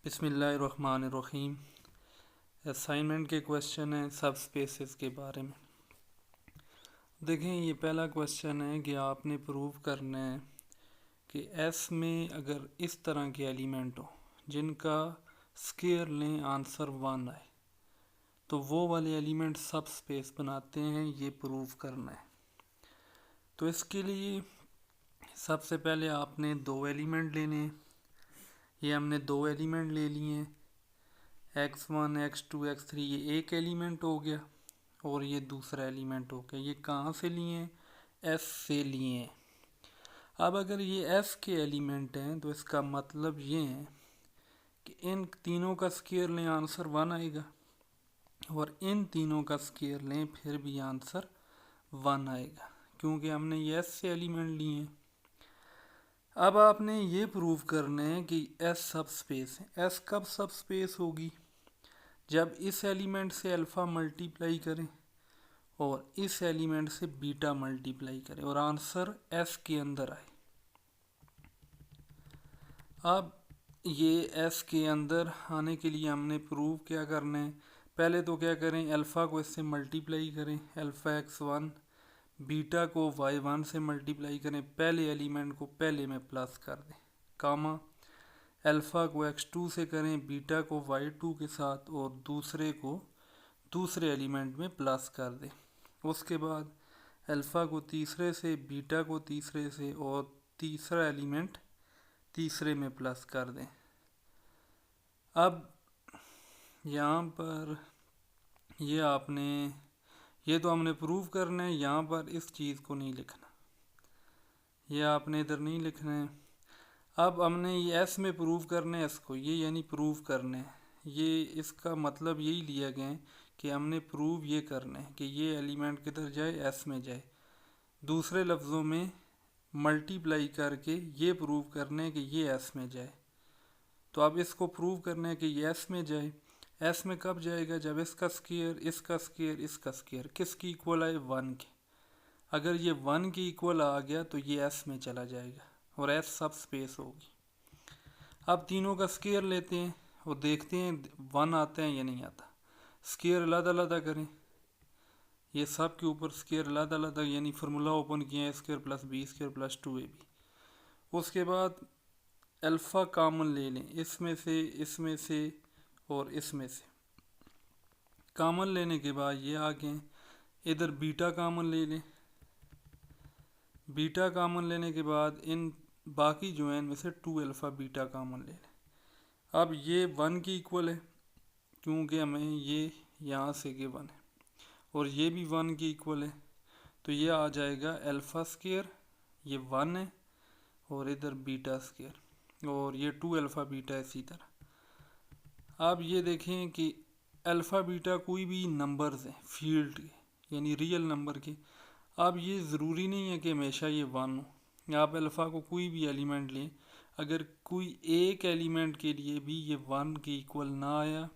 बिस्मिल्लाहिर्रहमानिर्रहीम। असाइनमेंट के क्वेश्चन हैं सब स्पेसेस के बारे में। देखें, ये पहला क्वेश्चन है कि आपने प्रूव करना है कि एस में अगर इस तरह के एलिमेंट हो जिनका स्क्वायर लें आंसर 1 आए तो वो वाले एलिमेंट सब स्पेस बनाते हैं, ये प्रूव करना है। तो इसके लिए सबसे पहले आपने दो एलिमेंट लेने हैं। ये हमने दो एलिमेंट ले लिए हैं, x1 x2 x3। ये एक एलिमेंट हो गया और ये दूसरा एलिमेंट हो गया। ये कहाँ से लिए हैं? s से लिए हैं। अब अगर ये s के एलिमेंट हैं तो इसका मतलब ये है कि इन तीनों का स्क्वायर लें आंसर 1 आएगा, और इन तीनों का स्क्वायर लें फिर भी आंसर 1 आएगा, क्योंकि हमने ये s से एलिमेंट लिए हैं। अब आपने ये प्रूव करना है कि s सब स्पेस है। s कब सब स्पेस होगी? जब इस एलिमेंट से अल्फ़ा मल्टीप्लाई करें और इस एलिमेंट से बीटा मल्टीप्लाई करें और आंसर s के अंदर आए। अब ये s के अंदर आने के लिए हमने प्रूव क्या करना है? पहले तो क्या करें, अल्फ़ा को इससे मल्टीप्लाई करें, अल्फ़ा x1, बीटा को y1 से मल्टीप्लाई करें। पहले एलिमेंट को पहले में प्लस कर दें, कामा अल्फ़ा को x2 से करें, बीटा को y2 के साथ, और दूसरे को दूसरे एलिमेंट में प्लस कर दें। उसके बाद अल्फ़ा को तीसरे से, बीटा को तीसरे से, और तीसरा एलिमेंट तीसरे में प्लस कर दें। अब यहाँ पर ये तो हमने प्रूव करना है, यहाँ पर इस चीज़ को नहीं लिखना, ये आपने इधर नहीं लिखना है। अब हमने ये एस में प्रूव करना है, इसको ये यानी प्रूव करना है। ये इसका मतलब यही लिया गया है कि हमने प्रूव ये करना है कि ये एलिमेंट किधर जाए, एस में जाए। दूसरे लफ्ज़ों में मल्टीप्लाई करके ये प्रूव करना है कि ये एस में जाए। तो अब इसको प्रूव करना है कि ये एस में जाए। एस में कब जाएगा? जब इसका स्क्वायर, इसका स्क्वायर, इसका स्क्वायर किसकी इक्वल आए? 1 के। अगर ये 1 के इक्वल आ गया तो ये एस में चला जाएगा और एस सब स्पेस होगी। अब तीनों का स्क्वायर लेते हैं और देखते हैं 1 आता है या नहीं आता। स्क्वायर अलग अलग करें, ये सब के ऊपर स्क्वायर अलग अलग, यानी फार्मूला ओपन किया है, square plus B square plus 2ab। उसके बाद अल्फ़ा कॉमन ले लें, इसमें से और इसमें से। कॉमन लेने के बाद ये आगे इधर बीटा कॉमन ले लें। बीटा कॉमन लेने के बाद इन बाकी जो है इनमें से 2 अल्फ़ा बीटा कॉमन ले लें। अब ये 1 की इक्वल है, क्योंकि हमें ये यहाँ से के 1 है, और ये भी 1 की इक्वल है। तो ये आ जाएगा अल्फ़ा स्क्वायर, ये 1 है, और इधर बीटा स्क्वायर, और ये 2 अल्फ़ा बीटा इसी तरह। अब ये देखें कि अल्फ़ा बीटा कोई भी नंबर्स हैं फील्ड के, यानी रियल नंबर के। अब ये ज़रूरी नहीं है कि हमेशा ये 1 हो। आप अल्फ़ा को कोई भी एलिमेंट लें, अगर कोई एक एलिमेंट के लिए भी ये 1 के इक्वल ना आया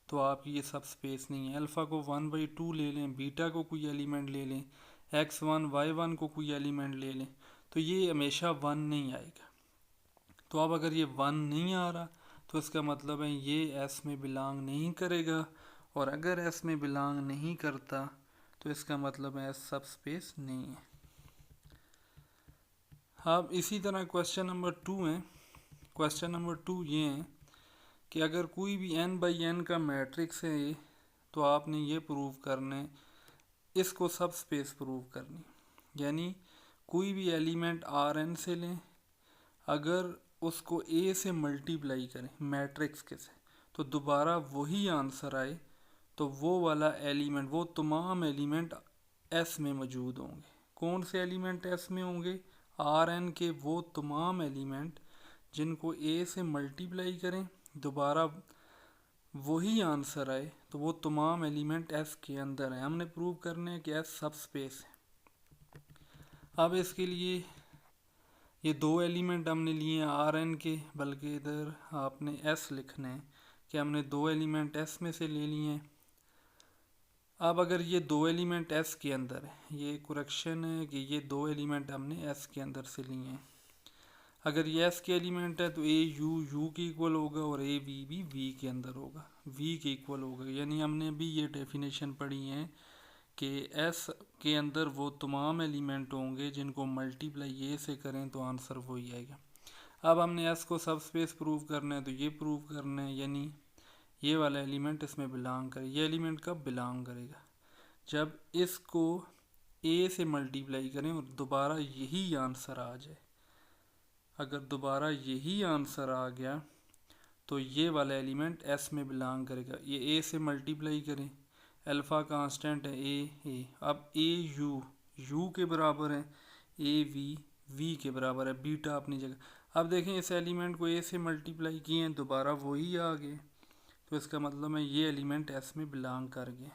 तो आप ये सब स्पेस नहीं है। अल्फ़ा को 1/2 ले लें, बीटा को कोई एलिमेंट ले लें, x1 y1 को कोई एलिमेंट ले लें, तो ये हमेशा 1 नहीं आएगा। तो अब अगर ये 1 नहीं आ रहा तो इसका मतलब है ये एस में बिलोंग नहीं करेगा, और अगर एस में बिलोंग नहीं करता तो इसका मतलब है एस सब स्पेस नहीं है। अब इसी तरह क्वेश्चन नंबर 2 है। क्वेश्चन नंबर 2 ये है कि अगर कोई भी n/n का मैट्रिक्स है तो आपने ये प्रूव करना है, इसको सब स्पेस प्रूव करनी, यानी कोई भी एलिमेंट Rn से लें, अगर उसको A से मल्टीप्लाई करें मैट्रिक्स के से तो दोबारा वही आंसर आए, तो वो वाला एलिमेंट, वो तमाम एलिमेंट S में मौजूद होंगे। कौन से एलिमेंट S में होंगे? Rn के वो तमाम एलिमेंट जिनको A से मल्टीप्लाई करें दोबारा वही आंसर आए, तो वो तमाम एलिमेंट S के अंदर है। हमने प्रूव करना है कि S सब स्पेस है। अब इसके लिए ये दो एलिमेंट हमने लिए हैं Rn के, बल्कि इधर आपने S लिखना है कि हमने दो एलिमेंट S में से ले लिए हैं। अब अगर ये दो एलिमेंट S के अंदर है, ये करेक्शन है कि ये दो एलिमेंट हमने S के अंदर से लिए हैं। अगर ये एस के एलिमेंट है तो ए यू यू के इक्वल होगा और ए वी भी वी के अंदर होगा, वी के इक्वल होगा। यानी हमने अभी ये डेफिनेशन पढ़ी है कि एस के अंदर वो तमाम एलिमेंट होंगे जिनको मल्टीप्लाई ए से करें तो आंसर वही आएगा। अब हमने एस को सब स्पेस प्रूव करना है तो ये प्रूव करना है, यानी ये वाला एलिमेंट इसमें बिलोंग करे। ये एलिमेंट कब बिलोंग करेगा? जब इसको ए से मल्टीप्लाई करें और दोबारा यही आंसर आ जाए। अगर दोबारा यही आंसर आ गया तो ये वाला एलिमेंट एस में बिलोंग करेगा। ये ए से मल्टीप्लाई करें, अल्फ़ा कांस्टेंट है ए, अब ए यू के बराबर है, ए वी के बराबर है, बीटा अपनी जगह। अब देखें इस एलिमेंट को ए से मल्टीप्लाई किए हैं, दोबारा वही आ गए, तो इसका मतलब है ये एलिमेंट एस में बिलोंग कर गए।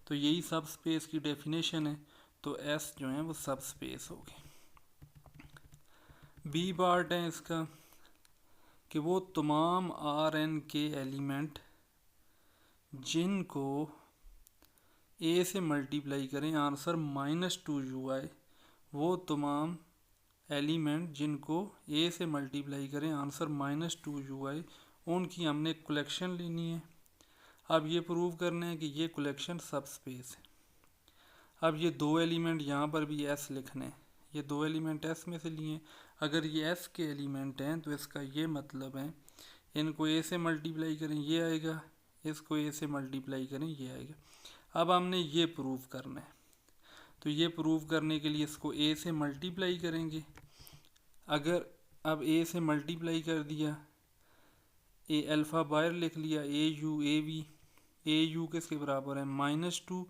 तो यही सब स्पेस की डेफिनेशन है, तो एस जो है वो सब स्पेस होगी। बी पार्ट है इसका कि वो तमाम आर एन के एलिमेंट जिनको ए से मल्टीप्लाई करें आंसर -2u आए, वो तमाम एलिमेंट जिनको ए से मल्टीप्लाई करें आंसर -2u आए, उनकी हमने कलेक्शन लेनी है। अब ये प्रूव करना है कि ये कलेक्शन सब स्पेस है। अब ये दो एलिमेंट यहाँ पर भी एस लिखने हैं, ये दो एलिमेंट एस में से लिए। अगर ये एस के एलिमेंट हैं तो इसका ये मतलब है इनको ए से मल्टीप्लाई करें ये आएगा, इसको ए से मल्टीप्लाई करें ये आएगा। अब हमने ये प्रूव करना है, तो ये प्रूव करने के लिए इसको ए से मल्टीप्लाई करेंगे। अगर अब ए से मल्टीप्लाई कर दिया, ए अल्फ़ा बाहर लिख लिया, ए यू किसके बराबर है -2,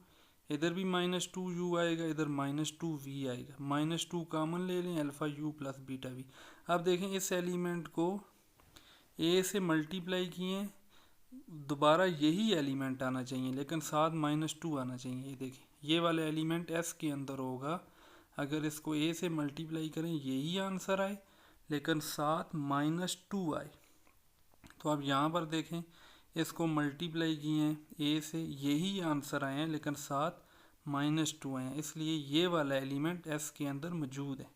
इधर भी -2u आएगा, इधर -2v आएगा, -2 कॉमन ले लें, alpha you plus beta V. अब देखें इस एलिमेंट को ए से मल्टीप्लाई किए, दोबारा यही एलिमेंट आना चाहिए लेकिन साथ -2 आना चाहिए। ये देखें ये वाला एलिमेंट एस के अंदर होगा, अगर इसको ए से मल्टीप्लाई करें यही आंसर आए लेकिन साथ -2 आए। तो अब यहाँ पर देखें इसको मल्टीप्लाई किए हैं ए से, यही आंसर आए हैं लेकिन साथ -2 आए हैं, इसलिए ये वाला एलिमेंट एस के अंदर मौजूद है।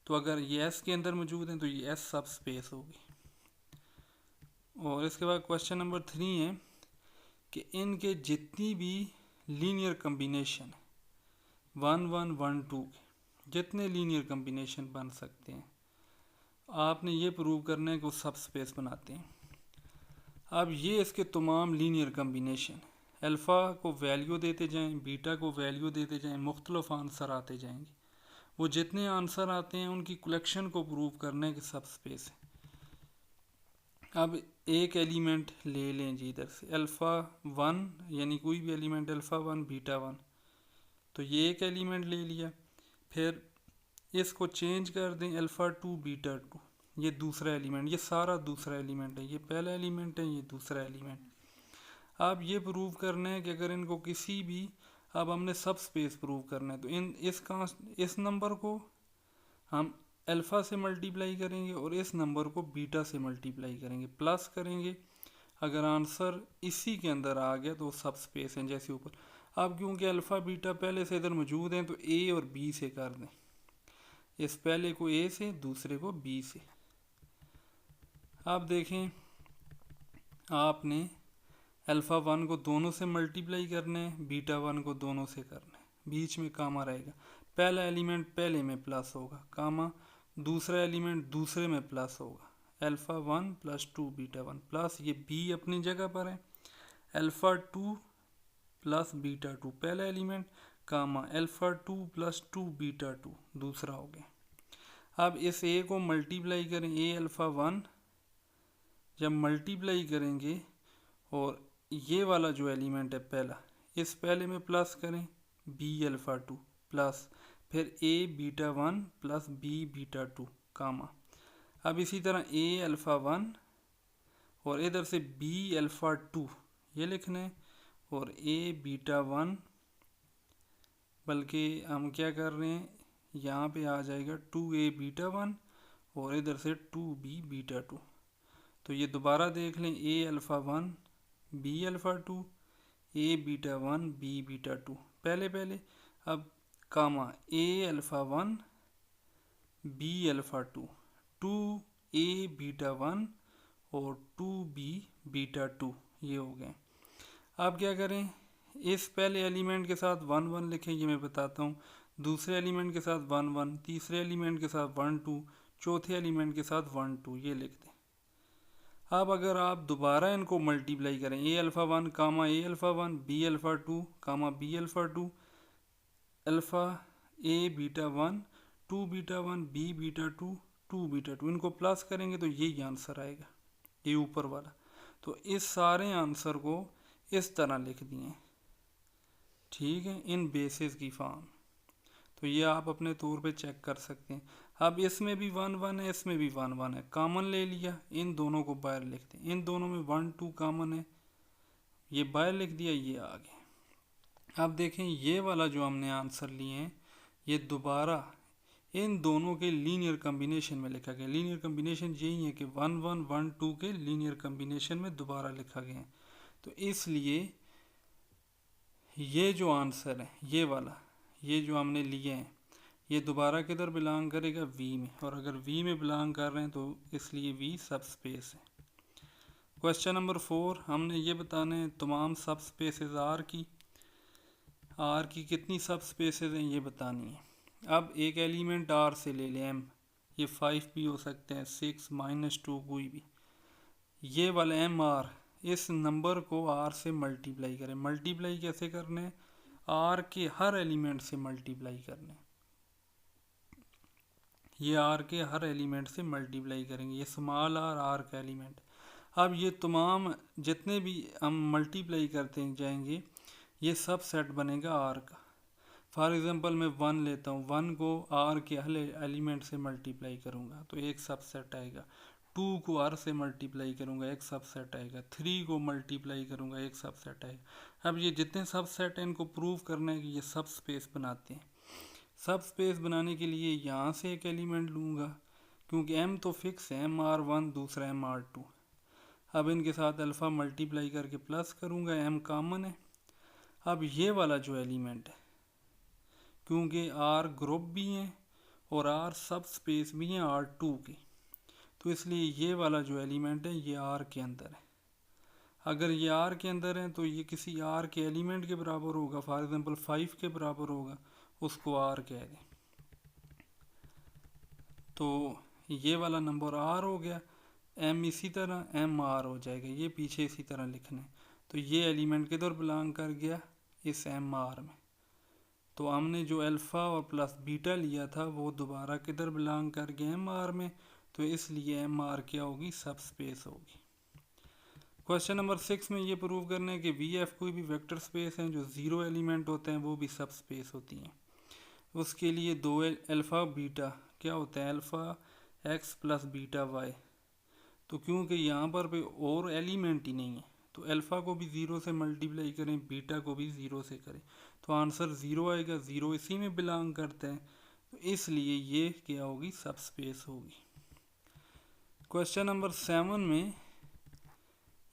तो अगर ये एस के अंदर मौजूद है तो ये एस सब स्पेस होगी। और इसके बाद क्वेश्चन नंबर 3 है कि इनके जितनी भी लीनियर कम्बिनेशन 1 1 1 2 के जितने लीनियर कम्बिनेशन बन सकते हैं, आपने ये प्रूव करना है कि वो सब स्पेस बनाते हैं। अब ये इसके तमाम लीनियर कम्बिनेशन, अल्फ़ा को वैल्यू देते जाएं, बीटा को वैल्यू देते जाएं, मुख्तलिफ आंसर आते जाएंगे। वो जितने आंसर आते हैं उनकी कलेक्शन को प्रूव करने के सब स्पेस है। अब एक एलिमेंट ले लें जी इधर से, अल्फ़ा 1 यानी कोई भी एलिमेंट अल्फ़ा 1 बीटा 1, तो ये एक एलिमेंट ले लिया। फिर इसको चेंज कर दें अल्फ़ा 2 बीटा 2, ये दूसरा एलिमेंट, ये सारा दूसरा एलिमेंट है, ये पहला एलिमेंट है, ये दूसरा एलिमेंट। अब ये प्रूव करना है कि अगर इनको किसी भी, अब हमने सब स्पेस प्रूव करना है, तो इस नंबर को हम अल्फ़ा से मल्टीप्लाई करेंगे और इस नंबर को बीटा से मल्टीप्लाई करेंगे, प्लस करेंगे। अगर आंसर इसी के अंदर आ गया तो सब स्पेस है जैसे ऊपर। अब क्योंकि अल्फ़ा बीटा पहले से इधर मौजूद हैं तो ए और बी से कर दें, इस पहले को ए से दूसरे को बी से। अब देखें आपने अल्फ़ा 1 को दोनों से मल्टीप्लाई करना है, बीटा 1 को दोनों से करना है, बीच में कामा रहेगा। पहला एलिमेंट पहले में प्लस होगा कामा, दूसरा एलिमेंट दूसरे में प्लस होगा, अल्फ़ा 1 प्लस 2 बीटा 1 प्लस ये बी अपनी जगह पर है, अल्फ़ा 2 प्लस बीटा 2 पहला एलिमेंट कामा अल्फ़ा 2 प्लस 2 बीटा 2 दूसरा हो गया। अब इस ए को मल्टीप्लाई करें, ए अल्फ़ा 1 जब मल्टीप्लाई करेंगे और ये वाला जो एलिमेंट है पहला, इस पहले में प्लस करें बी अल्फ़ा 2 प्लस फिर ए बीटा 1 प्लस बी बीटा 2 कामा। अब इसी तरह ए अल्फ़ा 1 और इधर से बी अल्फ़ा 2 ये लिखना है और ए बीटा 1, बल्कि हम क्या कर रहे हैं यहाँ पे आ जाएगा 2a बीटा 1 और इधर से 2b बीटा 2। तो ये दोबारा देख लें, ए अल्फ़ा 1 बी अल्फ़ा 2 ए बीटा 1 बी बीटा 2 पहले। अब कामा A alpha 1 B alpha 2 2 A beta 1 और 2b बीटा 2, ये हो गए। अब क्या करें, इस पहले एलिमेंट के साथ 1 1 लिखें, ये मैं बताता हूँ। दूसरे एलिमेंट के साथ 1 1, तीसरे एलिमेंट के साथ 1 2, चौथे एलिमेंट के साथ 1 2, ये लिख दें। अब अगर आप दोबारा इनको मल्टीप्लाई करें, A alpha 1 comma A alpha 1, B alpha 2 comma B alpha 2, alpha A beta 1, 2 beta 1, B beta 2, 2 beta 2, इनको प्लस करेंगे तो यही आंसर आएगा, ये ऊपर वाला। तो इस सारे आंसर को इस तरह लिख दिए, ठीक है, इन बेसिस की फॉर्म। तो ये आप अपने तौर पे चेक कर सकते हैं। अब इसमें भी 1 1 है, इसमें भी 1 1 है, कॉमन ले लिया, इन दोनों को बाहर लिखते हैं। इन दोनों में 1 2 कॉमन है, ये बाहर लिख दिया, ये आ गया। अब देखें ये वाला जो हमने आंसर लिए हैं, ये दोबारा इन दोनों के लीनियर कम्बिनेशन में लिखा गया। लीनियर कम्बिनेशन यही है कि 1 1 1 2 के लीनियर कम्बिनेशन में दोबारा लिखा गया है। तो इसलिए ये जो आंसर है, ये वाला, ये जो हमने लिए हैं, ये दोबारा किधर बिलोंग करेगा, वी में। और अगर वी में बिलोंग कर रहे हैं तो इसलिए वी सब स्पेस है। क्वेश्चन नंबर 4, हमने ये बताना है तमाम सब स्पेसेस आर की कितनी सब स्पेसेस हैं ये बतानी है। अब एक एलिमेंट आर से ले लें एम, ये 5 भी हो सकते हैं, 6 -2 कोई भी। ये वाला एम आर, इस नंबर को आर से मल्टीप्लाई करें। मल्टीप्लाई कैसे करने हैं, आर के हर एलिमेंट से मल्टीप्लाई करने, ये आर के हर एलिमेंट से मल्टीप्लाई करेंगे, ये स्मॉल आर, आर का एलिमेंट। अब ये तमाम जितने भी हम मल्टीप्लाई करते जाएंगे, ये सब सेट बनेगा आर का। फॉर एग्जांपल मैं 1 लेता हूँ, 1 को आर के हर एलिमेंट से मल्टीप्लाई करूँगा तो एक सब सेट आएगा। 2 को आर से मल्टीप्लाई करूँगा, एक सब सेट आएगा। 3 को मल्टीप्लाई करूँगा, एक सब सेट आएगा। अब ये जितने सब सेट हैं इनको प्रूव करना है कि ये सब स्पेस बनाते हैं। सब स्पेस बनाने के लिए यहाँ से एक एलिमेंट लूँगा, क्योंकि m तो फिक्स है, MR1 दूसरा MR2। अब इनके साथ अल्फ़ा मल्टीप्लाई करके प्लस करूँगा, m कॉमन है। अब ये वाला जो एलिमेंट है, क्योंकि R ग्रुप भी हैं और R सब स्पेस भी हैं R2 की, तो इसलिए ये वाला जो एलिमेंट है ये R के अंदर है। अगर ये R के अंदर है तो ये किसी R के एलिमेंट के बराबर होगा, फॉर एग्जांपल 5 के बराबर होगा, उसको R कह दें। तो ये वाला नंबर R हो गया, M इसी तरह MR हो जाएगा, ये पीछे इसी तरह लिखना है। तो ये एलिमेंट किधर बिलोंग कर गया, इस MR में। तो हमने जो अल्फ़ा और प्लस बीटा लिया था वो दोबारा किधर बिलोंग कर गया, MR में। तो इसलिए MR क्या होगी, सब स्पेस होगी। क्वेश्चन नंबर 6 में ये प्रूव करना है कि VF कोई भी वेक्टर स्पेस है, जो 0 एलिमेंट होते हैं वो भी सब स्पेस होती हैं। उसके लिए दो अल्फ़ा बीटा क्या होता है, alpha x plus beta y। तो क्योंकि यहाँ पर भी और एलिमेंट ही नहीं है, तो अल्फ़ा को भी 0 से मल्टीप्लाई करें, बीटा को भी 0 से करें, तो आंसर 0 आएगा। 0 इसी में बिलोंग करते हैं, तो इसलिए ये क्या होगी, सब स्पेस होगी। क्वेश्चन नंबर 7 में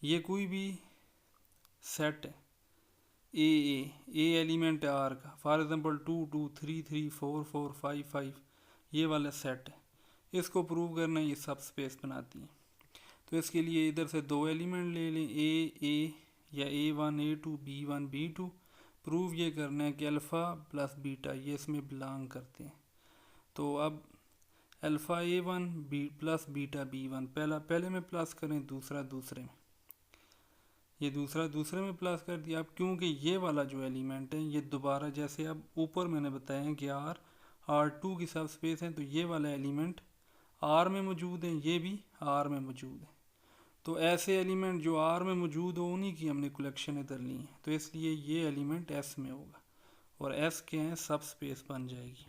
ये कोई भी सेट है, ए एलिमेंट है आर का, फॉर एग्जांपल 2 2 3 3 4 4 5 5, ये वाला सेट है। इसको प्रूव करना है ये सब स्पेस बनाती है। तो इसके लिए इधर से दो एलिमेंट ले लें, ए या A1 A2 B1 B2। Prove ये करना है कि अल्फ़ा प्लस बीटा ये इसमें बिलोंग करते हैं। तो अब alpha A1 B plus beta B1, पहला पहले में प्लस करें, दूसरा दूसरे में, ये दूसरा दूसरे में प्लस कर दिया। अब क्योंकि ये वाला जो एलिमेंट है ये दोबारा, जैसे अब ऊपर मैंने बताया है कि R2 की सब स्पेस है, तो ये वाला एलिमेंट R में मौजूद है, ये भी R में मौजूद है। तो ऐसे एलिमेंट जो R में मौजूद हो उन्हीं की हमने कलेक्शन इधर ली है, तो इसलिए ये एलिमेंट S में होगा और S क्या है, सब स्पेस बन जाएगी।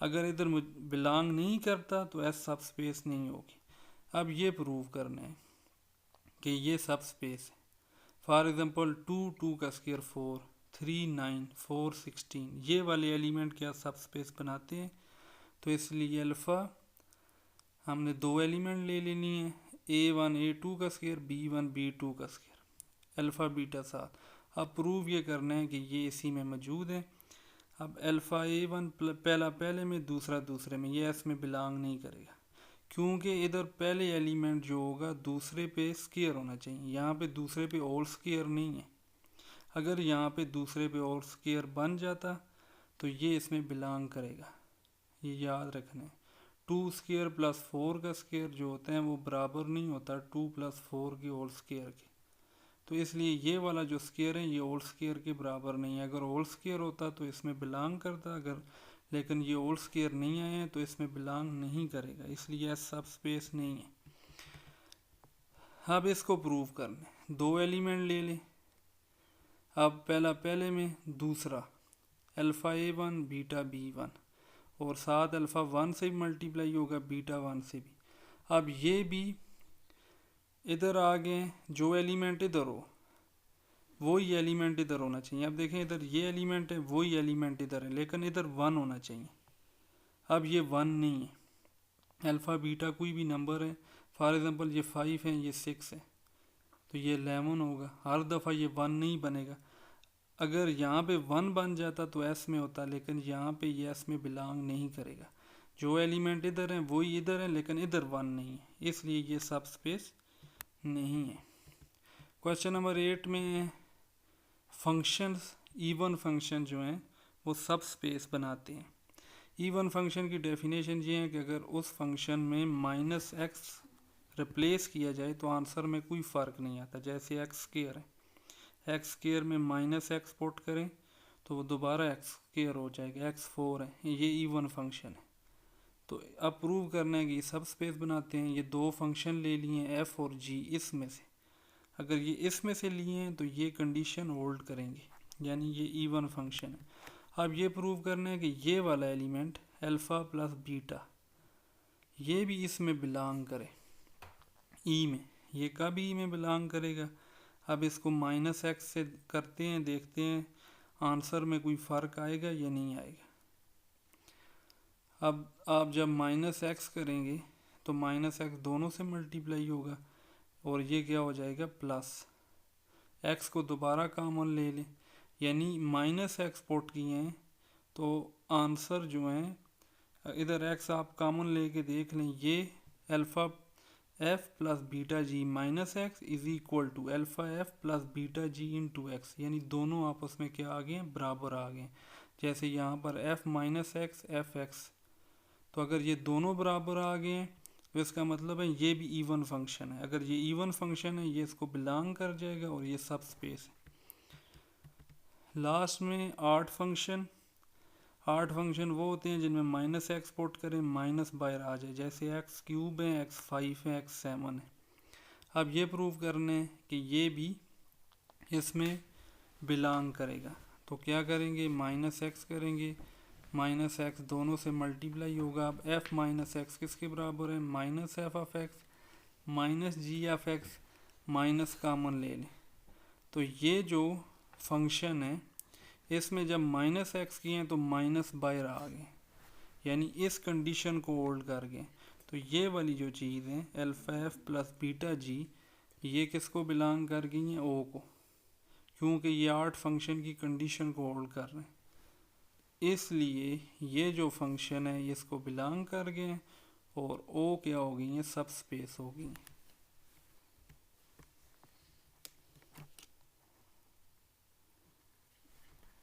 अगर इधर बिलोंग नहीं करता तो S सब स्पेस नहीं होगी। अब ये प्रूव करना है कि ये सब स्पेस है। फॉर एग्जांपल 2 2 का स्क्वायर 4, 3 9, 4 16, ये वाले एलिमेंट क्या सब स्पेस बनाते हैं। तो इसलिए अल्फ़ा हमने दो एलिमेंट ले लेनी है, A1 A2 का स्क्वायर, B1 B2 का स्क्वायर, अल्फ़ा बीटा साथ। अब प्रूव ये करना है कि ये इसी में मौजूद है। अब अल्फ़ा A1 पहला पहले में, दूसरा दूसरे में, ये S में बिलोंग नहीं करेगा, क्योंकि इधर पहले एलिमेंट जो होगा दूसरे पे स्क्वायर होना चाहिए, यहाँ पे दूसरे पे और स्क्वायर नहीं है। अगर यहाँ पे दूसरे पे और स्क्वायर बन जाता तो ये इसमें बिलोंग करेगा, ये याद रखना है। 2 स्क्वायर प्लस 4 का स्क्वायर जो होता है वो बराबर नहीं होता 2 प्लस 4 के होल स्क्वायर के। तो इसलिए ये वाला जो स्क्वायर है ये होल स्क्वायर के बराबर नहीं है। अगर होल स्क्वायर होता तो इसमें बिलोंग करता, अगर लेकिन ये होल स्क्वायर नहीं आए हैं तो इसमें बिलोंग नहीं करेगा, इसलिए सब स्पेस नहीं है। अब इसको प्रूव करने 2 एलिमेंट ले लें। अब पहला पहले में, दूसरा अल्फ़ा A1 बीटा B1, और साथ अल्फ़ा 1 से भी मल्टीप्लाई होगा बीटा 1 से भी। अब ये भी इधर आ गए, जो एलिमेंट इधर हो वही एलिमेंट इधर होना चाहिए। अब देखें इधर ये एलिमेंट है, वही एलिमेंट इधर है, लेकिन इधर 1 होना चाहिए। अब ये 1 नहीं है। अल्फ़ा बीटा कोई भी नंबर है, फॉर एग्जांपल ये 5 है, ये 6 है, तो ये 11 होगा। हर दफ़ा ये 1 नहीं बनेगा। अगर यहाँ पे 1 बन जाता तो एस में होता, लेकिन यहाँ पे ये एस में बिलोंग नहीं करेगा। जो एलिमेंट इधर है वही इधर है, लेकिन इधर 1 नहीं है, इसलिए ये सब स्पेस नहीं है। क्वेश्चन नंबर 8 में फंक्शंस, इवन फंक्शन जो हैं वो सब स्पेस बनाते हैं। इवन फंक्शन की डेफिनेशन ये है कि अगर उस फंक्शन में -x रिप्लेस किया जाए तो आंसर में कोई फ़र्क नहीं आता। जैसे एक्स स्क्वायर है, एक्स स्क्वायर में -x पुट करें तो वो दोबारा एक्स स्क्वायर हो जाएगा, x4 है, ये इवन फंक्शन है। तो अब प्रूव करना है कि ये सब स्पेस बनाते हैं। ये 2 फंक्शन ले लिए हैं f और g, इसमें से अगर ये इसमें से लिए हैं तो ये कंडीशन होल्ड करेंगे, यानी ये इवन फंक्शन है। अब ये प्रूव करना है कि ये वाला एलिमेंट अल्फ़ा प्लस बीटा ये भी इसमें बिलोंग करे, ई में। ये कब ई में बिलोंग करेगा? अब इसको -x से करते हैं, देखते हैं आंसर में कोई फ़र्क आएगा या नहीं आएगा। अब आप जब -x करेंगे तो -x दोनों से मल्टीप्लाई होगा और ये क्या हो जाएगा प्लस। x को दोबारा कॉमन ले लें, यानी -x पुट किए हैं तो आंसर जो है, इधर x आप कॉमन लेके देख लें, ये alpha f plus beta G minus X is equal to alpha f plus beta G into X, यानी दोनों आपस में क्या आ गए, बराबर आ गए। जैसे यहाँ पर f minus x F x, तो अगर ये दोनों बराबर आ गए हैं तो इसका मतलब है ये भी इवन फंक्शन है। अगर ये इवन फंक्शन है ये इसको बिलोंग कर जाएगा और ये सब स्पेस है। लास्ट में 8 फंक्शन वो होते हैं जिनमें -x पुट करें माइनस बाहर आ जाए, जैसे x³ है, x5 है, x7 है। अब ये प्रूव करने कि ये भी इसमें बिलोंग करेगा, तो क्या करेंगे, -x करेंगे, -x दोनों से मल्टीप्लाई होगा। अब f माइनस एक्स किसके बराबर है, -f(x) minus g(x) minus common ले लें, तो ये जो फंक्शन है इसमें जब -x किए तो माइनस बाहर आ गए, यानी इस कंडीशन को होल्ड कर गए। तो ये वाली जो चीज़ है alpha f plus beta g, ये किसको बिलोंग कर गई हैं, o को, क्योंकि ये 8 फंक्शन की कंडीशन को होल्ड कर रहे हैं, इसलिए ये जो फंक्शन है इसको बिलोंग कर गए और o क्या हो गई है, सब स्पेस हो गई।